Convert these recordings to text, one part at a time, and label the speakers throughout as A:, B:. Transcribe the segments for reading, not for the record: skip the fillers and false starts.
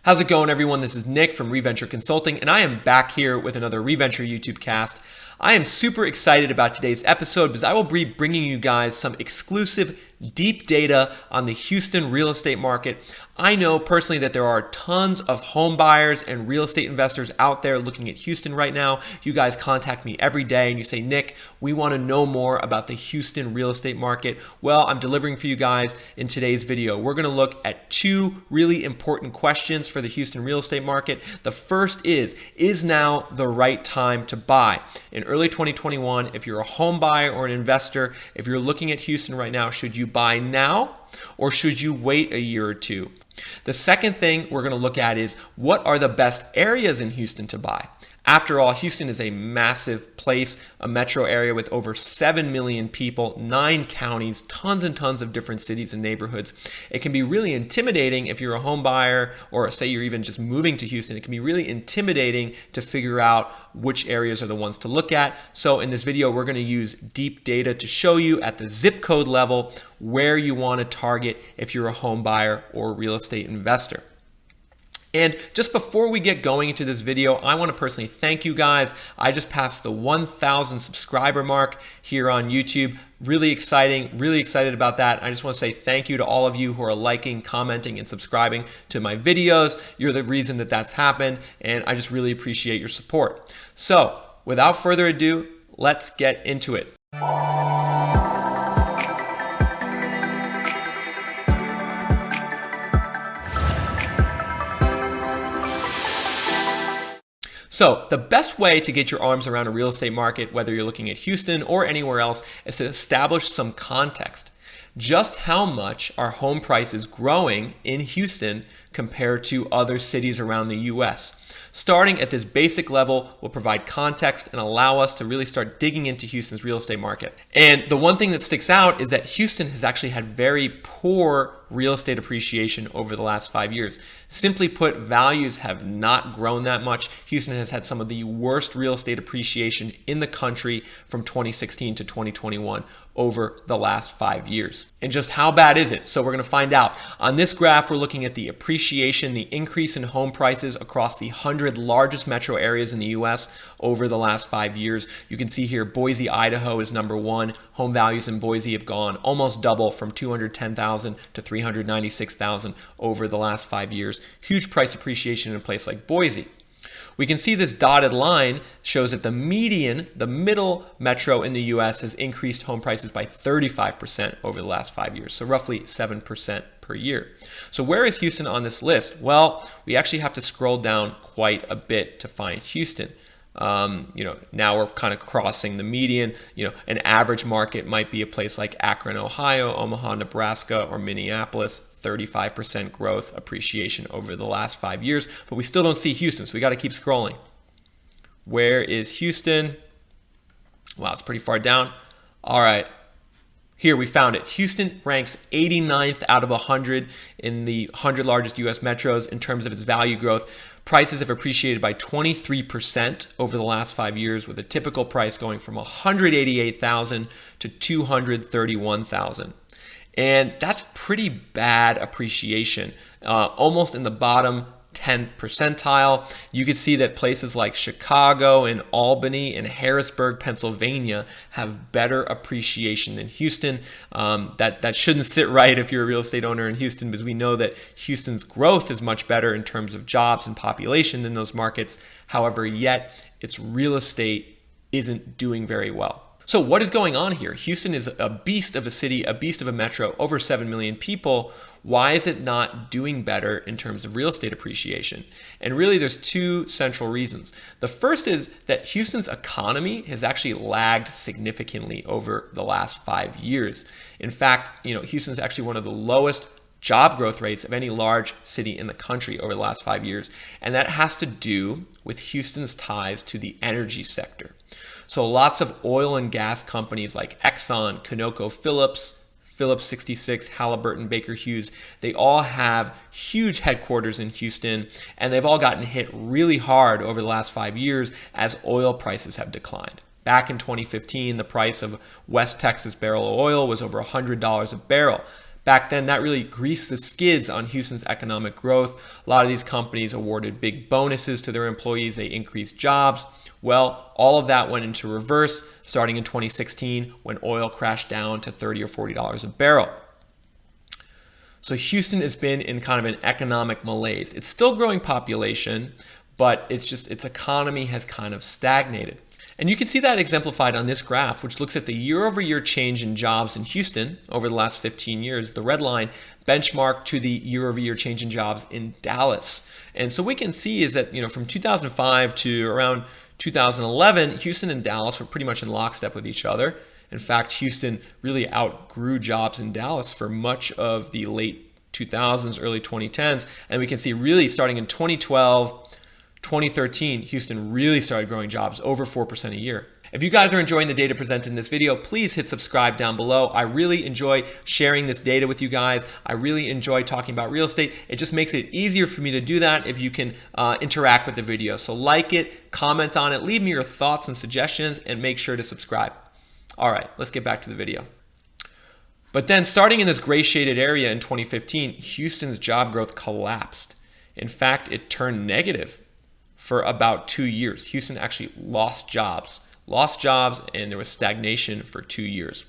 A: How's it going, everyone? This is Nick from Reventure Consulting, and I am back here with another Reventure YouTube cast. I am super excited about today's episode because I will be bringing you guys some exclusive deep data on the Houston real estate market. I know personally that there are tons of home buyers and real estate investors out there looking at Houston right now. You guys contact me every day and you say, Nick, we want to know more about the Houston real estate market. Well, I'm delivering for you guys in today's video. We're going to look at two really important questions for the Houston real estate market. The first is now the right time to buy? In early 2021, if you're a home buyer or an investor, if you're looking at Houston right now, should you buy now or should you wait a year or two? The second thing we're going to look at is what are the best areas in Houston to buy? After all, Houston is a massive place, a metro area with over 7 million people, 9 counties, tons and tons of different cities and neighborhoods. It can be really intimidating if you're a home buyer or say you're even just moving to Houston. It can be really intimidating to figure out which areas are the ones to look at. So in this video, we're going to use deep data to show you at the zip code level where you want to target if you're a home buyer or a real estate investor. And just before we get going into this video, I want to personally thank you guys. I just passed the 1,000 subscriber mark here on YouTube. Really exciting, really excited about that. I just want to say thank you to all of you who are liking, commenting, and subscribing to my videos. You're the reason that that's happened, and I just really appreciate your support. So without further ado, let's get into it. So the best way to get your arms around a real estate market, whether you're looking at Houston or anywhere else, is to establish some context. Just how much are home prices growing in Houston compared to other cities around the US? Starting at this basic level will provide context and allow us to really start digging into Houston's real estate market. And the one thing that sticks out is that Houston has actually had very poor real estate appreciation over the last 5 years. Simply put, values have not grown that much. Houston has had some of the worst real estate appreciation in the country from 2016 to 2021 over the last 5 years. And just how bad is it? So we're going to find out. On this graph, we're looking at the appreciation, the increase in home prices across the 100 largest metro areas in the US over the last 5 years. You can see here Boise, Idaho is number one. Home values in Boise have gone almost double from 210,000 to 396,000 over the last 5 years. Huge price appreciation in a place like Boise. We can see this dotted line shows that the median, the middle metro in the US, has increased home prices by 35% over the last 5 years, so roughly 7% per year. So where is Houston on this list? Well, we actually have to scroll down quite a bit to find Houston. Now we're kind of crossing the median. An average market might be a place like Akron, Ohio, Omaha, Nebraska, or Minneapolis. 35% growth appreciation over the last 5 years, but we still don't see Houston, so we got to keep scrolling. Where is Houston? Wow, it's pretty far down. All right. Here we found it. Houston ranks 89th out of 100 in the 100 largest US metros in terms of its value growth. Prices have appreciated by 23% over the last 5 years, with a typical price going from $188,000 to $231,000. And that's pretty bad appreciation, almost in the bottom 10 percentile. You can see that places like Chicago and Albany and Harrisburg, Pennsylvania have better appreciation than Houston. That shouldn't sit right if you're a real estate owner in Houston, because we know that Houston's growth is much better in terms of jobs and population than those markets. However, yet its real estate isn't doing very well. So what is going on here? Houston is a beast of a city, a beast of a metro, over 7 million people. Why is it not doing better in terms of real estate appreciation? And really there's two central reasons. The first is that Houston's economy has actually lagged significantly over the last 5 years. In fact, Houston's actually one of the lowest job growth rates of any large city in the country over the last 5 years. And that has to do with Houston's ties to the energy sector. So lots of oil and gas companies like Exxon, Conoco, Phillips 66, Halliburton, Baker Hughes, they all have huge headquarters in Houston, and they've all gotten hit really hard over the last 5 years as oil prices have declined. Back in 2015, the price of West Texas barrel of oil was over $100 a barrel. Back then, that really greased the skids on Houston's economic growth. A lot of these companies awarded big bonuses to their employees. They increased jobs. Well, all of that went into reverse starting in 2016 when oil crashed down to $30 or $40 a barrel. So Houston has been in kind of an economic malaise. It's still growing population, but its economy has kind of stagnated. And you can see that exemplified on this graph, which looks at the year-over-year change in jobs in Houston over the last 15 years. The red line benchmarked to the year-over-year change in jobs in Dallas. And so we can see is that, from 2005 to around 2011, Houston and Dallas were pretty much in lockstep with each other. In fact, Houston really outgrew jobs in Dallas for much of the late 2000s, early 2010s. And we can see really starting in 2012, 2013, Houston really started growing jobs over 4% a year. If you guys are enjoying the data presented in this video, please hit subscribe down below. I really enjoy sharing this data with you guys. I really enjoy talking about real estate. It just makes it easier for me to do that if you can interact with the video. So like it, comment on it, leave me your thoughts and suggestions, and make sure to subscribe. All right, let's get back to the video. But then starting in this gray shaded area in 2015, Houston's job growth collapsed. In fact, it turned negative for about 2 years. Houston actually lost jobs, and there was stagnation for 2 years.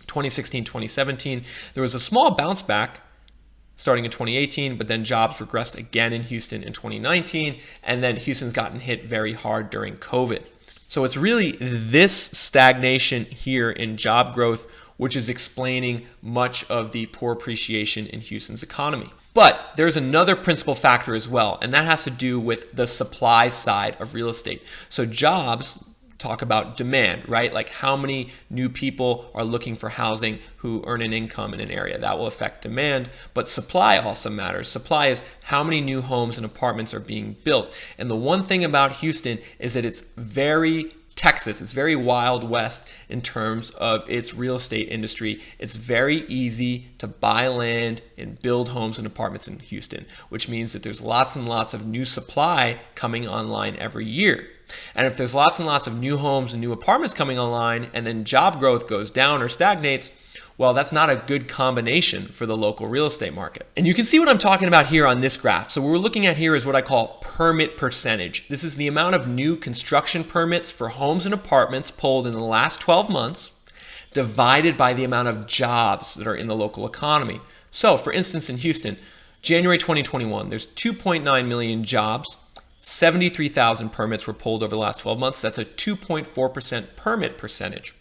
A: 2016, 2017, there was a small bounce back starting in 2018, but then jobs regressed again in Houston in 2019, and then Houston's gotten hit very hard during COVID. So it's really this stagnation here in job growth which is explaining much of the poor appreciation in Houston's economy. But there's another principal factor as well, and that has to do with the supply side of real estate. So jobs talk about demand, right? Like how many new people are looking for housing who earn an income in an area. That will affect demand, but supply also matters. Supply is how many new homes and apartments are being built. And the one thing about Houston is that it's very Texas. It's very Wild West in terms of its real estate industry. It's very easy to buy land and build homes and apartments in Houston, which means that there's lots and lots of new supply coming online every year. And if there's lots and lots of new homes and new apartments coming online and then job growth goes down or stagnates, well, that's not a good combination for the local real estate market. And you can see what I'm talking about here on this graph. So what we're looking at here is what I call permit percentage. This is the amount of new construction permits for homes and apartments pulled in the last 12 months divided by the amount of jobs that are in the local economy. So for instance, in Houston, January 2021, there's 2.9 million jobs. 73,000 permits were pulled over the last 12 months. That's a 2.4% permit percentage.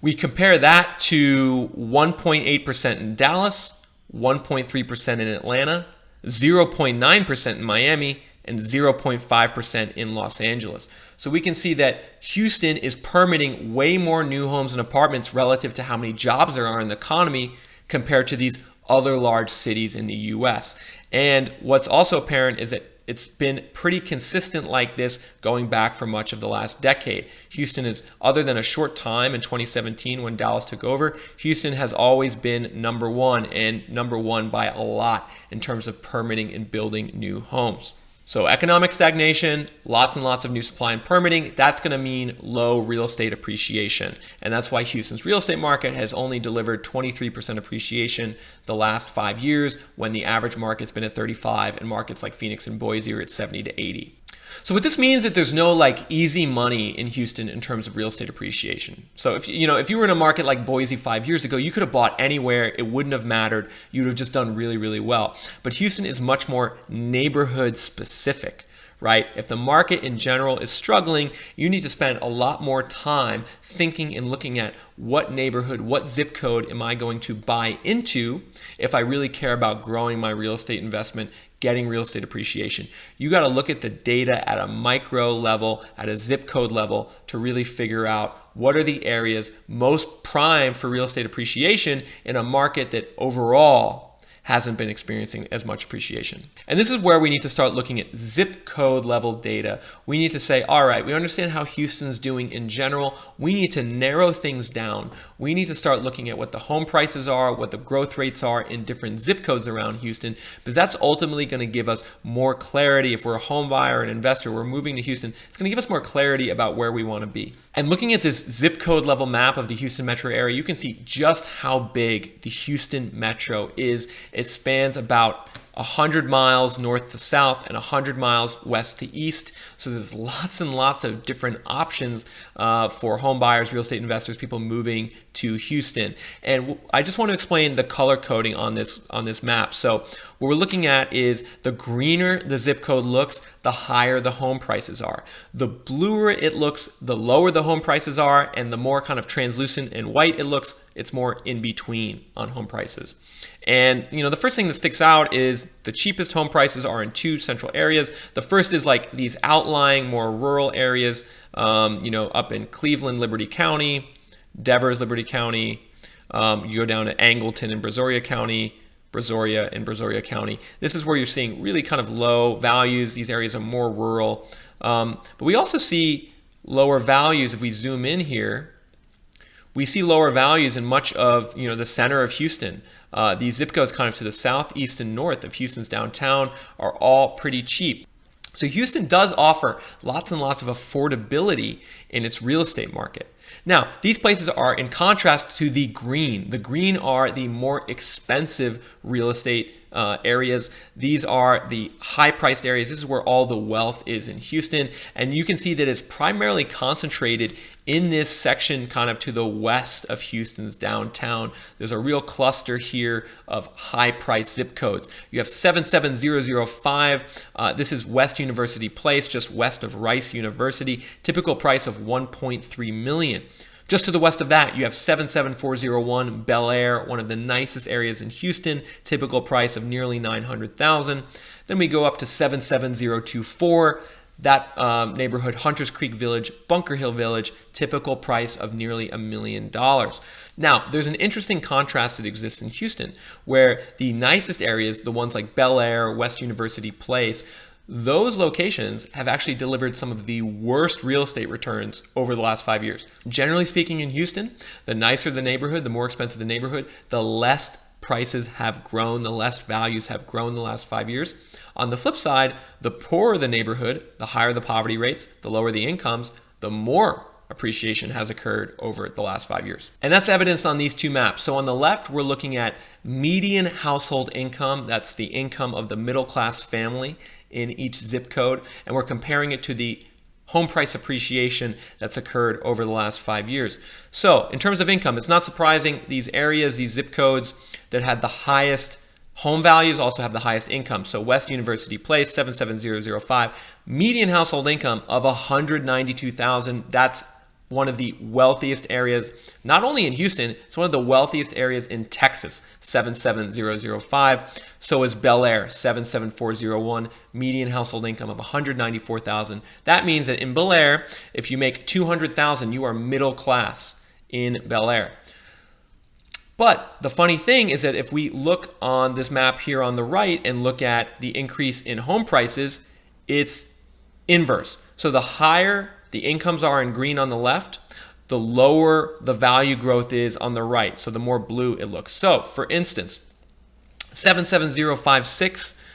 A: We compare that to 1.8% in Dallas, 1.3% in Atlanta, 0.9% in Miami, and 0.5% in Los Angeles. So we can see that Houston is permitting way more new homes and apartments relative to how many jobs there are in the economy compared to these other large cities in the US. And what's also apparent is that it's been pretty consistent like this going back for much of the last decade. Houston is, other than a short time in 2017 when Dallas took over, Houston has always been number one, and number one by a lot in terms of permitting and building new homes. So economic stagnation, lots and lots of new supply and permitting, that's going to mean low real estate appreciation. And that's why Houston's real estate market has only delivered 23% appreciation the last 5 years when the average market's been at 35 and markets like Phoenix and Boise are at 70 to 80. So what this means is that there's no easy money in Houston in terms of real estate appreciation. So if you were in a market like Boise 5 years ago, you could have bought anywhere. It wouldn't have mattered. You'd have just done really, really well. But Houston is much more neighborhood specific, right? If the market in general is struggling, you need to spend a lot more time thinking and looking at what neighborhood, what zip code am I going to buy into if I really care about growing my real estate investment, getting real estate appreciation. You got to look at the data at a micro level, at a zip code level to really figure out what are the areas most prime for real estate appreciation in a market that overall hasn't been experiencing as much appreciation. And this is where we need to start looking at zip code level data. We need to say, all right, we understand how Houston's doing in general. We need to narrow things down. We need to start looking at what the home prices are, what the growth rates are in different zip codes around Houston, because that's ultimately going to give us more clarity. If we're a home buyer, an investor, we're moving to Houston, it's going to give us more clarity about where we want to be. And looking at this zip code level map of the Houston metro area, you can see just how big the Houston metro is. It spans about 100 miles north to south and 100 miles west to east. So there's lots and lots of different options for home buyers, real estate investors, people moving to Houston. And I just want to explain the color coding on this map. So what we're looking at is the greener the zip code looks, the higher the home prices are. The bluer it looks, the lower the home prices are, and the more kind of translucent and white it looks, it's more in between on home prices. And the first thing that sticks out is the cheapest home prices are in two central areas. The first is like these outlying, more rural areas, up in Cleveland, Liberty County, Devers, Liberty County. You go down to Angleton and Brazoria County, Brazoria and Brazoria County. This is where you're seeing really kind of low values. These areas are more rural. But we also see lower values if we zoom in here. We see lower values in much of the center of Houston. These zip codes kind of to the south, east, and north of Houston's downtown are all pretty cheap. So Houston does offer lots and lots of affordability in its real estate market. Now, these places are in contrast to the green. The green are the more expensive real estate areas. These are the high-priced areas. This is where all the wealth is in Houston. And you can see that it's primarily concentrated in this section kind of to the west of Houston's downtown. There's a real cluster here of high-priced zip codes. You have 77005. This is West University Place, just west of Rice University. Typical price of $1.3 million. Just to the west of that, you have 77401 Bel Air, one of the nicest areas in Houston, typical price of nearly $900,000. Then we go up to 77024, that neighborhood, Hunters Creek Village, Bunker Hill Village, typical price of nearly $1 million. Now, there's an interesting contrast that exists in Houston, where the nicest areas, the ones like Bel Air, West University Place, those locations have actually delivered some of the worst real estate returns over the last 5 years. Generally speaking, in Houston, the nicer the neighborhood, the more expensive the neighborhood, the less prices have grown, the less values have grown in the last 5 years. On the flip side, the poorer the neighborhood, the higher the poverty rates, the lower the incomes, the more appreciation has occurred over the last 5 years. And that's evidenced on these two maps. So on the left, we're looking at median household income. That's the income of the middle class family in each zip code. And we're comparing it to the home price appreciation that's occurred over the last 5 years. So in terms of income, it's not surprising these areas, these zip codes that had the highest home values also have the highest income. So West University Place, 77005, median household income of $192,000. That's one of the wealthiest areas, not only in Houston, it's one of the wealthiest areas in Texas, 77005. So is Bel Air, 77401, median household income of $194,000. That means that in Bel Air, if you make $200,000, you are middle class in Bel Air. But the funny thing is that if we look on this map here on the right and look at the increase in home prices, it's inverse. So the higher the incomes are in green on the left, the lower the value growth is on the right. So the more blue it looks. So for instance, 77056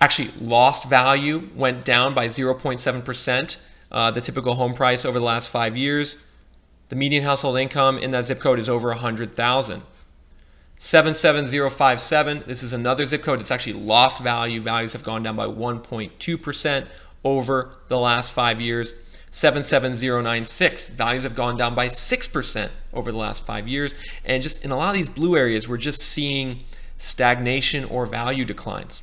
A: actually lost value, went down by 0.7%, the typical home price over the last 5 years. The median household income in that zip code is over $100,000. 77057, this is another zip code. It's actually lost value. Values have gone down by 1.2% over the last 5 years. 77096, values have gone down by 6% over the last 5 years. And just in a lot of these blue areas, we're just seeing stagnation or value declines.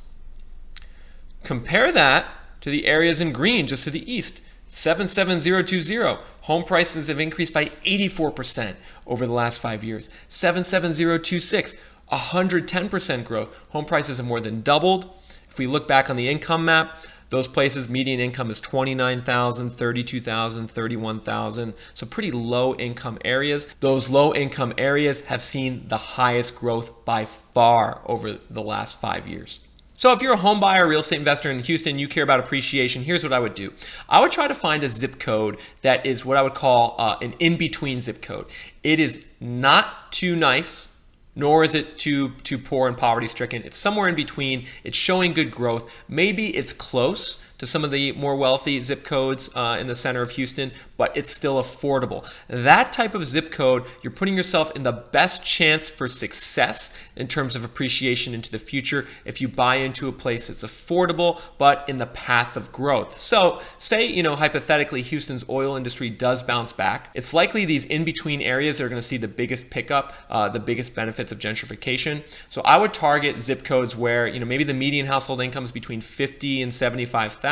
A: Compare that to the areas in green just to the east. 77020, home prices have increased by 84% over the last 5 years. 77026, 110% growth. Home prices have more than doubled. If we look back on the income map, Those places, median income is $29,000, $32,000, $31,000. So pretty low income areas. Those low income areas have seen the highest growth by far over the last 5 years. So if you're a home buyer, real estate investor in Houston, you care about appreciation, here's what I would do. I would try to find a zip code that is what I would call an in-between zip code. It is not too nice, nor is it too poor and poverty stricken. It's somewhere in between. It's showing good growth. Maybe it's close to some of the more wealthy zip codes in the center of Houston, but it's still affordable. That type of zip code, you're putting yourself in the best chance for success in terms of appreciation into the future if you buy into a place that's affordable, but in the path of growth. So say, hypothetically, Houston's oil industry does bounce back. It's likely these in-between areas are going to see the biggest pickup, the biggest benefits of gentrification. So I would target zip codes where, maybe the median household income is between 50 and 75,000,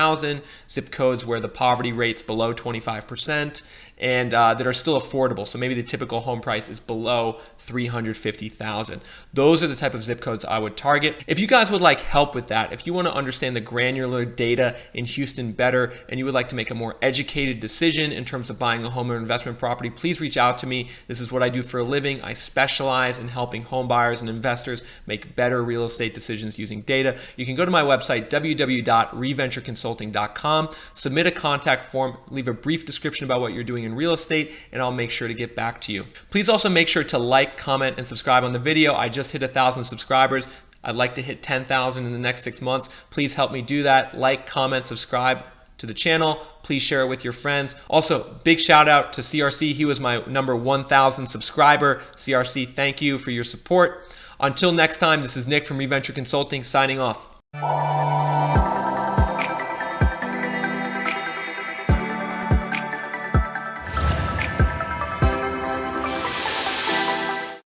A: zip codes where the poverty rate's below 25%, and that are still affordable. So maybe the typical home price is below $350,000. Those are the type of zip codes I would target. If you guys would like help with that, if you want to understand the granular data in Houston better, and you would like to make a more educated decision in terms of buying a home or investment property, please reach out to me. This is what I do for a living. I specialize in helping home buyers and investors make better real estate decisions using data. You can go to my website, www.reventureconsulting.com, submit a contact form, leave a brief description about what you're doing in real estate, and I'll make sure to get back to you. Please also make sure to like, comment, and subscribe on the video. I just hit 1,000 subscribers. I'd like to hit 10,000 in the next 6 months. Please help me do that. Like, comment, subscribe to the channel. Please share it with your friends. Also, big shout out to CRC. He was my number 1,000 subscriber. CRC, thank you for your support. Until next time, this is Nick from Reventure Consulting signing off.